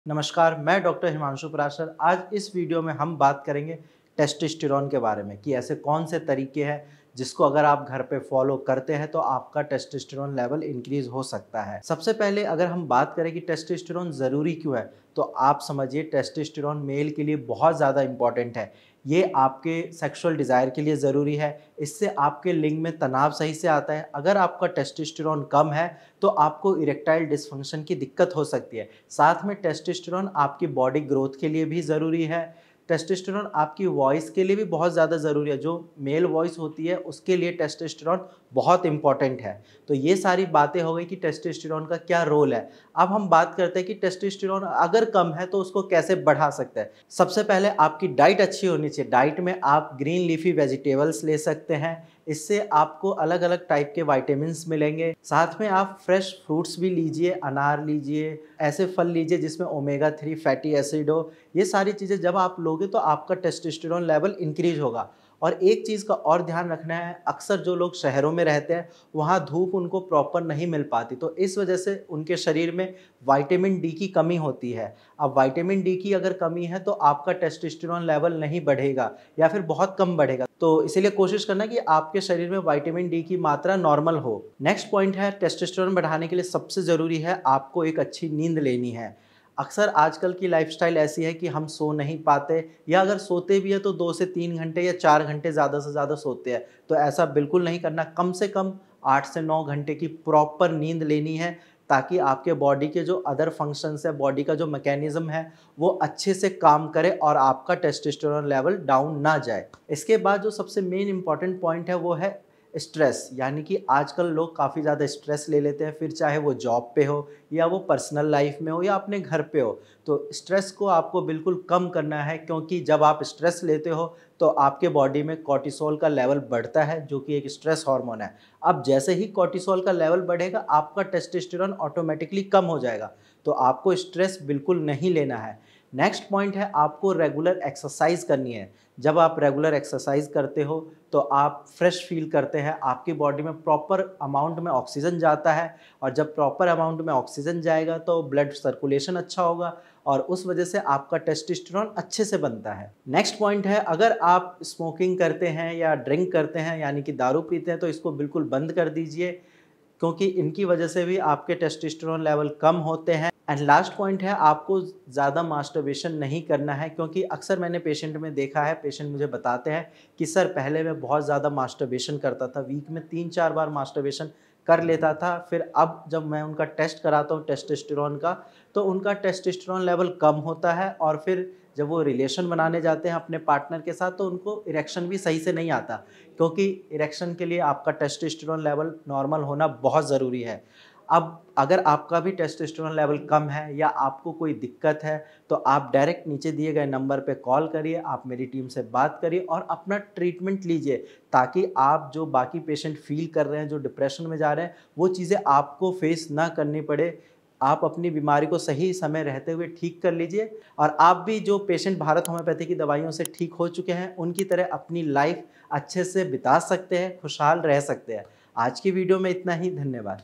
नमस्कार, मैं डॉक्टर हिमांशु पराशर। आज इस वीडियो में हम बात करेंगे टेस्टोस्टेरोन के बारे में कि ऐसे कौन से तरीके हैं जिसको अगर आप घर पे फॉलो करते हैं तो आपका टेस्टोस्टेरोन लेवल इंक्रीज हो सकता है। सबसे पहले अगर हम बात करें कि टेस्टोस्टेरोन ज़रूरी क्यों है, तो आप समझिए टेस्टोस्टेरोन मेल के लिए बहुत ज़्यादा इंपॉर्टेंट है। ये आपके सेक्सुअल डिज़ायर के लिए ज़रूरी है। इससे आपके लिंग में तनाव सही से आता है। अगर आपका टेस्टोस्टेरोन कम है तो आपको इरेक्टाइल डिसफंक्शन की दिक्कत हो सकती है। साथ में टेस्टोस्टेरोन आपकी बॉडी ग्रोथ के लिए भी ज़रूरी है। टेस्टोस्टेरोन आपकी वॉइस के लिए भी बहुत ज़्यादा ज़रूरी है। जो मेल वॉइस होती है उसके लिए टेस्टोस्टेरोन बहुत इंपॉर्टेंट है। तो ये सारी बातें हो गई कि टेस्टोस्टेरोन का क्या रोल है। अब हम बात करते हैं कि टेस्टोस्टेरोन अगर कम है तो उसको कैसे बढ़ा सकते हैं। सबसे पहले आपकी डाइट अच्छी होनी चाहिए। डाइट में आप ग्रीन लीफी वेजिटेबल्स ले सकते हैं। इससे आपको अलग अलग टाइप के विटामिन्स मिलेंगे। साथ में आप फ्रेश फ्रूट्स भी लीजिए, अनार लीजिए, ऐसे फल लीजिए जिसमें ओमेगा 3 फैटी एसिड हो। ये सारी चीज़ें जब आप लोगे तो आपका टेस्टोस्टेरोन लेवल इंक्रीज होगा। और एक चीज़ का और ध्यान रखना है, अक्सर जो लोग शहरों में रहते हैं वहाँ धूप उनको प्रॉपर नहीं मिल पाती, तो इस वजह से उनके शरीर में विटामिन डी की कमी होती है। अब विटामिन डी की अगर कमी है तो आपका टेस्टोस्टेरोन लेवल नहीं बढ़ेगा या फिर बहुत कम बढ़ेगा। तो इसीलिए कोशिश करना कि आपके शरीर में विटामिन डी की मात्रा नॉर्मल हो। नेक्स्ट पॉइंट है, टेस्टोस्टेरोन बढ़ाने के लिए सबसे ज़रूरी है आपको एक अच्छी नींद लेनी है। अक्सर आजकल की लाइफस्टाइल ऐसी है कि हम सो नहीं पाते, या अगर सोते भी है तो 2 से 3 घंटे या 4 घंटे ज़्यादा से ज़्यादा सोते हैं। तो ऐसा बिल्कुल नहीं करना। कम से कम 8 से 9 घंटे की प्रॉपर नींद लेनी है, ताकि आपके बॉडी के जो अदर फंक्शंस है, बॉडी का जो मैकेनिज्म है वो अच्छे से काम करे और आपका टेस्टोस्टेरोन लेवल डाउन ना जाए। इसके बाद जो सबसे मेन इंपॉर्टेंट पॉइंट है वो है स्ट्रेस, यानी कि आजकल लोग काफ़ी ज़्यादा स्ट्रेस ले लेते हैं, फिर चाहे वो जॉब पे हो या वो पर्सनल लाइफ में हो या अपने घर पे हो। तो स्ट्रेस को आपको बिल्कुल कम करना है, क्योंकि जब आप स्ट्रेस लेते हो तो आपके बॉडी में कॉर्टिसोल का लेवल बढ़ता है, जो कि एक स्ट्रेस हार्मोन है। अब जैसे ही कॉर्टिसोल का लेवल बढ़ेगा आपका टेस्टोस्टेरोन ऑटोमेटिकली कम हो जाएगा। तो आपको स्ट्रेस बिल्कुल नहीं लेना है। नेक्स्ट पॉइंट है, आपको रेगुलर एक्सरसाइज करनी है। जब आप रेगुलर एक्सरसाइज करते हो तो आप फ्रेश फील करते हैं, आपकी बॉडी में प्रॉपर अमाउंट में ऑक्सीजन जाता है, और जब प्रॉपर अमाउंट में ऑक्सीजन जाएगा तो ब्लड सर्कुलेशन अच्छा होगा और उस वजह से आपका टेस्टोस्टेरोन अच्छे से बनता है। नेक्स्ट पॉइंट है, अगर आप स्मोकिंग करते हैं या ड्रिंक करते हैं यानी कि दारू पीते हैं तो इसको बिल्कुल बंद कर दीजिए, क्योंकि इनकी वजह से भी आपके टेस्टोस्टेरोन लेवल कम होते हैं। एंड लास्ट पॉइंट है, आपको ज़्यादा मास्टरबेशन नहीं करना है, क्योंकि अक्सर मैंने पेशेंट में देखा है, पेशेंट मुझे बताते हैं कि सर पहले मैं बहुत ज़्यादा मास्टरबेशन करता था, वीक में 3-4 बार मास्टरबेशन कर लेता था। फिर अब जब मैं उनका टेस्ट कराता हूँ टेस्टोस्टेरोन का, तो उनका टेस्टोस्टेरोन लेवल कम होता है, और फिर जब वो रिलेशन बनाने जाते हैं अपने पार्टनर के साथ तो उनको इरेक्शन भी सही से नहीं आता, क्योंकि इरेक्शन के लिए आपका टेस्टोस्टेरोन लेवल नॉर्मल होना बहुत ज़रूरी है। अब अगर आपका भी टेस्टोस्टेरोन लेवल कम है या आपको कोई दिक्कत है तो आप डायरेक्ट नीचे दिए गए नंबर पे कॉल करिए, आप मेरी टीम से बात करिए और अपना ट्रीटमेंट लीजिए, ताकि आप जो बाकी पेशेंट फील कर रहे हैं, जो डिप्रेशन में जा रहे हैं, वो चीज़ें आपको फेस ना करनी पड़े। आप अपनी बीमारी को सही समय रहते हुए ठीक कर लीजिए, और आप भी जो पेशेंट भारत होम्योपैथी की दवाइयों से ठीक हो चुके हैं उनकी तरह अपनी लाइफ अच्छे से बिता सकते हैं, खुशहाल रह सकते हैं। आज की वीडियो में इतना ही। धन्यवाद।